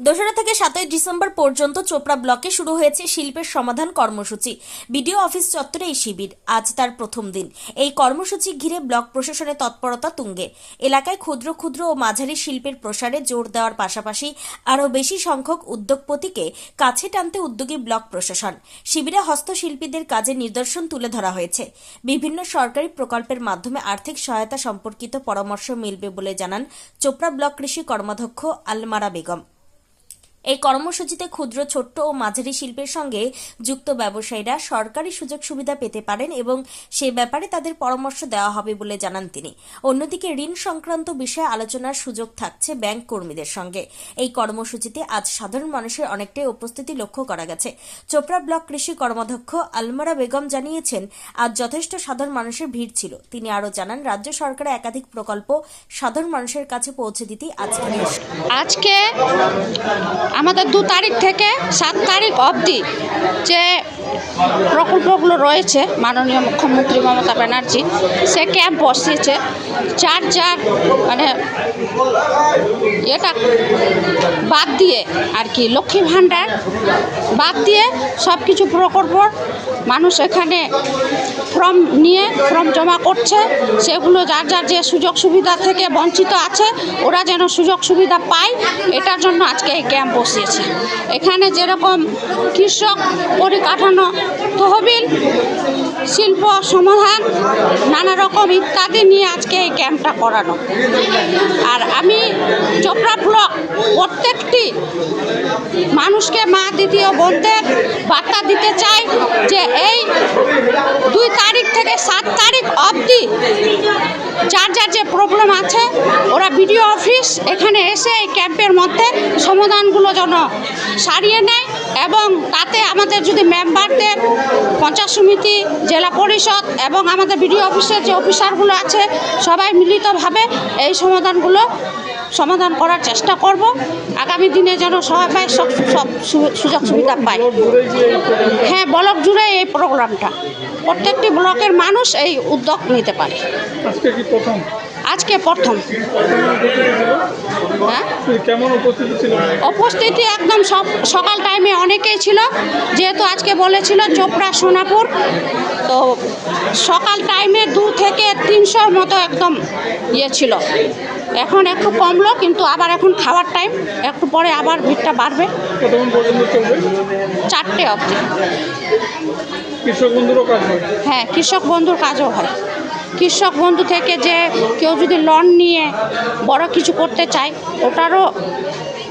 দোসরা থেকে 7ই ডিসেম্বর পর্যন্ত চোপড়া ব্লকে শুরু হয়েছে শিল্পের সমাধান কর্মসূচি। বিডিও অফিস চত্বরে এই শিবির আজ তার প্রথম দিন। এই কর্মসূচি ঘিরে ব্লক প্রশাসনের তৎপরতা তুঙ্গে। এলাকায় ক্ষুদ্র ক্ষুদ্র ও মাঝারি শিল্পের প্রসারে জোর দেওয়ার পাশাপাশি আরও বেশি সংখ্যক উদ্যোগপতিকে কাছে টানতে উদ্যোগী ব্লক প্রশাসন। শিবিরে হস্তশিল্পীদের কাজের নিদর্শন তুলে ধরা হয়েছে। বিভিন্ন সরকারি প্রকল্পের মাধ্যমে আর্থিক সহায়তা সম্পর্কিত পরামর্শ মিলবে বলে জানান চোপড়া ব্লক কৃষি কর্মাধ্যক্ষ আলমারা বেগম। এই কর্মসূচিতে ক্ষুদ্র, ছোট্ট ও মাঝারি শিল্পের সঙ্গে যুক্ত ব্যবসায়ীরা সরকারি সুযোগ সুবিধা পেতে পারেন এবং সে ব্যাপারে তাদের পরামর্শ দেওয়া হবে বলে জানান তিনি। অন্যদিকে ঋণ সংক্রান্ত বিষয়ে আলোচনার সুযোগ থাকছে ব্যাংক কর্মীদের সঙ্গে। এই কর্মসূচিতে আজ সাধারণ মানুষের অনেকটাই উপস্থিতি লক্ষ্য করা গেছে। চোপড়া ব্লক কৃষি কর্মাধ্যক্ষ আলমারা বেগম জানিয়েছেন, আজ যথেষ্ট সাধারণ মানুষের ভিড় ছিল। তিনি আরও জানান, রাজ্য সরকারের একাধিক প্রকল্প সাধারণ মানুষের কাছে পৌঁছে দিতে আজকে আমাদের 2 তারিখ থেকে 7 তারিখ অবধি যে প্রকল্পগুলো রয়েছে মাননীয় মুখ্যমন্ত্রী মমতা ব্যানার্জি সে ক্যাম্প বসিয়েছে। যার মানে এটা বাদ দিয়ে আর কি লক্ষ্মী ভাণ্ডার বাদ দিয়ে সব কিছু প্রকল্প মানুষ এখানে ফর্ম জমা করছে। সেগুলো যার যে সুযোগ সুবিধা থেকে বঞ্চিত আছে ওরা যেন সুযোগ সুবিধা পায়, এটার জন্য আজকে এই ক্যাম্প বসিয়েছে। এখানে যেরকম কৃষক পরিকাঠামো তহবিল, শিল্প সমাধান, নানা রকম ইত্যাদি নিয়ে আজকে এই ক্যাম্পটা করানো। আর আমি চোপড়া ব্লক প্রত্যেকটি মানুষকে মা দিদি ও বোনদের বার্তা দিতে চাই যে এই 2 তারিখ থেকে 7 তারিখ অবধি যার যে প্রবলেম আছে ওরা বিডিও অফিস এখানে এসে এই ক্যাম্পের মধ্যে সমাধানগুলো যেন সারিয়ে নেয় এবং তাতে আমাদের যদি মেম্বারদের, পঞ্চায়েত সমিতি, জেলা পরিষদ এবং আমাদের বিডিও অফিসের যে অফিসারগুলো আছে সবাই মিলিতভাবে এই সমাধান করার চেষ্টা করব। আগামী দিনে যেন সবাই সব সুযোগ সুবিধা পায়। হ্যাঁ, ব্লক জুড়ে এই প্রোগ্রামটা প্রত্যেকটি ব্লকের মানুষ এই উদ্যোগ নিতে পারে। আজকে প্রথম। হ্যাঁ, উপস্থিতি একদম সকাল টাইমে অনেকেই ছিল, যেহেতু আজকে বলেছিল চোপড়া সোনাপুর, তো সকাল টাইমে 2 থেকে 300 মতো একদম ছিল। এখন একটু কমলো, কিন্তু আবার এখন খাওয়ার টাইম, একটু পরে আবার ভিড়টা বাড়বে। 4টে অবধি। হ্যাঁ, কৃষক বন্ধুর কাজও হয়। কৃষক বন্ধু থেকে যে কেউ যদি লোন নিয়ে বড় কিছু করতে চায় ওটারও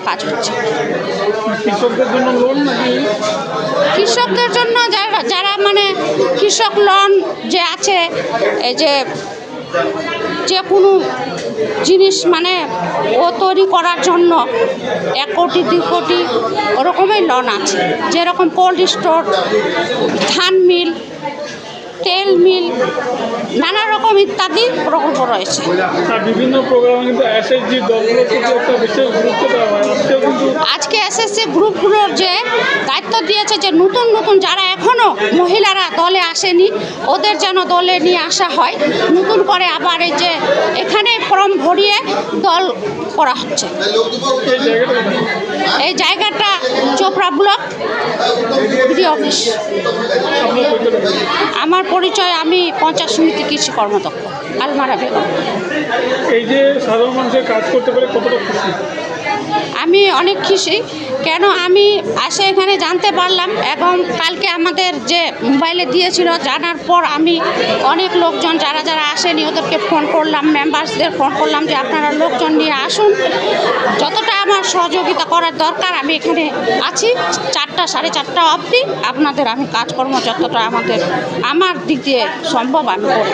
কাজ হচ্ছে। কৃষকদের জন্য যারা মানে কৃষক লোন যে আছে, এই যে কোনো জিনিস মানে ও তৈরি করার জন্য 1 কোটি 2 কোটি ওরকমই লোন আছে। যেরকম কোল্ড স্টোর, ধান মিল, তেল মিল, নানা রকম ইত্যাদি প্রকল্প রয়েছে। বিভিন্ন প্রোগ্রামে কিন্তু এসএসজি দলগুলোকে একটা বিশেষ গুরুত্ব দেওয়া হয়। আজকে এসএসজি গ্রুপগুলোর যে দায়িত্ব দিয়েছে যে নতুন যারা এখনও মহিলারা দলে আসেনি ওদের যেন দলে নিয়ে আসা হয়। নতুন করে আবার এই যে এখানে ফর্ম ভরিয়ে দল করা হচ্ছে। এই জায়গাটা চোপড়া ব্লক বিডিও অফিস। আমার পরিচয়, আমি পঞ্চায়েত সমিতি কৃষি কর্মাধ্যক্ষ আলমারা বেগম। এই যে সাধারণ মানুষের কাজ করতে পারে কতটা খুশি? আমি অনেক খুশি। কেন আমি এখানে জানতে পারলাম এবং কালকে আমাদের যে মোবাইলে দিয়েছিল, জানার পর আমি অনেক লোকজন যারা আসেনি ওদেরকে ফোন করলাম, মেম্বার্সদের ফোন করলাম যে আপনারা লোকজন নিয়ে আসুন। যতটা আমার সহযোগিতা করার দরকার আমি এখানে আছি। 4টা 4:30 অবধি আপনাদের আমি কাজকর্ম যতটা আমার দিক দিয়ে সম্ভব আমি করি।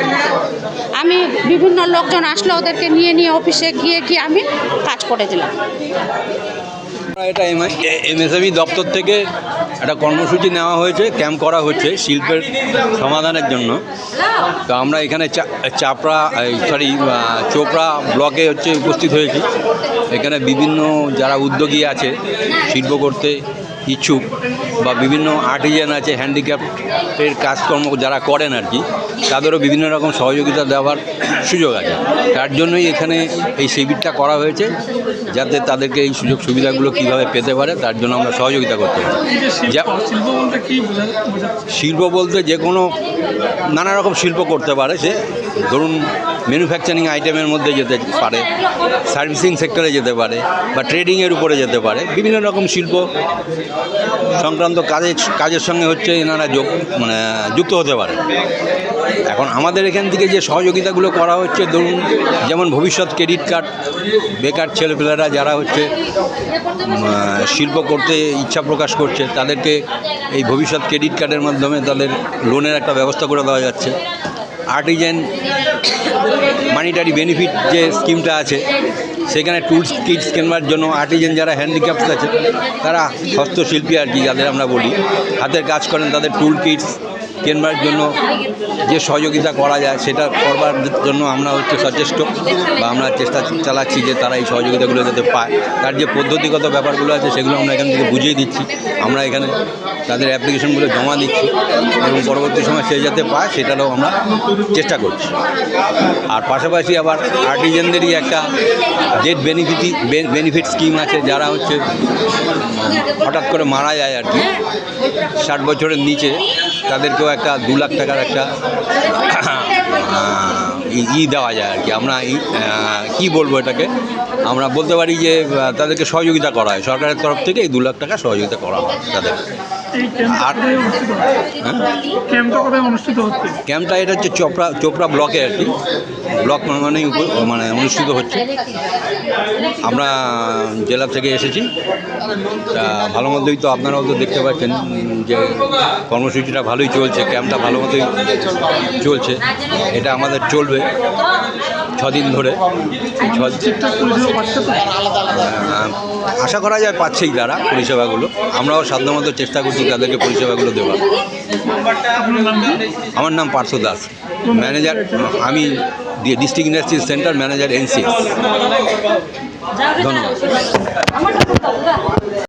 আমি বিভিন্ন লোকজন আসলে ওদেরকে নিয়ে অফিসে গিয়ে আমি কাজ করে দিলাম। এটা এমএসএমই দপ্তর থেকে একটা কর্মসূচি নেওয়া হয়েছে, ক্যাম্প করা হচ্ছে শিল্পের সমাধানের জন্য। তো আমরা এখানে চোপড়া ব্লকে উপস্থিত হয়েছি। এখানে বিভিন্ন যারা উদ্যোগী আছে শিল্প করতে, ইচ্ছুক বা বিভিন্ন আর্টিজান আছে, হ্যান্ডিক্যাপ্টের কাজকর্ম যারা করেন আর কি, তাদেরও বিভিন্ন রকম সহযোগিতা দেওয়ার সুযোগ আছে। তার জন্যই এখানে এই শিবিরটা করা হয়েছে, যাতে তাদেরকে এই সুযোগ সুবিধাগুলো কীভাবে পেতে পারে তার জন্য আমরা সহযোগিতা করতে পারি। শিল্প বলতে কি বোঝাচ্ছে? শিল্প বলতে যে কোনো নানা রকম শিল্প করতে পারে সে, ধরুন ম্যানুফ্যাকচারিং আইটেমের মধ্যে যেতে পারে, সার্ভিসিং সেক্টরে যেতে পারে, বা ট্রেডিংয়ের উপরে যেতে পারে। বিভিন্ন রকম শিল্প সংক্রান্ত কাজের সঙ্গে হচ্ছে এনারা যুক্ত হতে পারে। এখন আমাদের এখান থেকে যে সহযোগিতাগুলো করা হচ্ছে, ধরুন যেমন ভবিষ্যৎ ক্রেডিট কার্ড, বেকার ছেলেপেলেরা যারা হচ্ছে শিল্প করতে ইচ্ছা প্রকাশ করছে তাদেরকে এই ভবিষ্যৎ ক্রেডিট কার্ডের মাধ্যমে তাদের লোনের একটা ব্যবস্থা করে দেওয়া যাচ্ছে। আর্টিজান মানিটারি বেনিফিট যে স্কিমটা আছে, সেখানে টুলস কিটস কেনবার জন্য আর্টিজান যারা হ্যান্ডিক্যাপ্ট আছে, তারা হস্তশিল্পী আর কি যাদের আমরা বলি, হাতের কাজ করেন, তাদের টুল কিটস কেনবার জন্য যে সহযোগিতা করা যায় সেটা করবার জন্য আমরা সচেষ্ট, বা আমরা চেষ্টা চালাচ্ছি যে তারা এই সহযোগিতাগুলো যাতে পায়। তার যে পদ্ধতিগত ব্যাপারগুলো আছে সেগুলো আমরা এখান থেকে বুঝিয়ে দিচ্ছি। আমরা এখানে তাদের অ্যাপ্লিকেশনগুলো জমা দিচ্ছি এবং পরবর্তী সময় সে যাতে পায় সেটারও আমরা চেষ্টা করছি। আর পাশাপাশি আবার আর্টিজানদেরই একটা ডেথ বেনিফিট স্কিম আছে, যারা হঠাৎ করে মারা যায় আর কি, 60 বছরের নিচে, তাদেরকেও একটা 2 লাখ টাকার একটা দেওয়া যায় আর কি। আমরা কি বলবো এটাকে, আমরা বলতে পারি যে তাদেরকে সহযোগিতা করা হয় সরকারের তরফ থেকে, এই 2 লাখ টাকা সহযোগিতা করা হয় তাদের। আর ক্যাম্পটা এটা হচ্ছে চোপড়া ব্লকে আর কি, ব্লক অনুষ্ঠিত হচ্ছে। আমরা জেলা থেকে এসেছি, তা ভালো মতোই তো আপনারাও তো দেখতে পাচ্ছেন যে কর্মসূচিটা ভালোই চলছে, ক্যাম্পটা ভালো মতোই চলছে। এটা আমাদের চলবে 6 দিন ধরে। আশা করা যায় পাচ্ছেই তারা পরিষেবাগুলো, আমরাও সাধ্যমতো চেষ্টা করছি তাদেরকে পরিষেবাগুলো দেওয়ার। আমার নাম পার্থ দাস, ম্যানেজার, আমি district industries centre manager, NCS। ধন্যবাদ।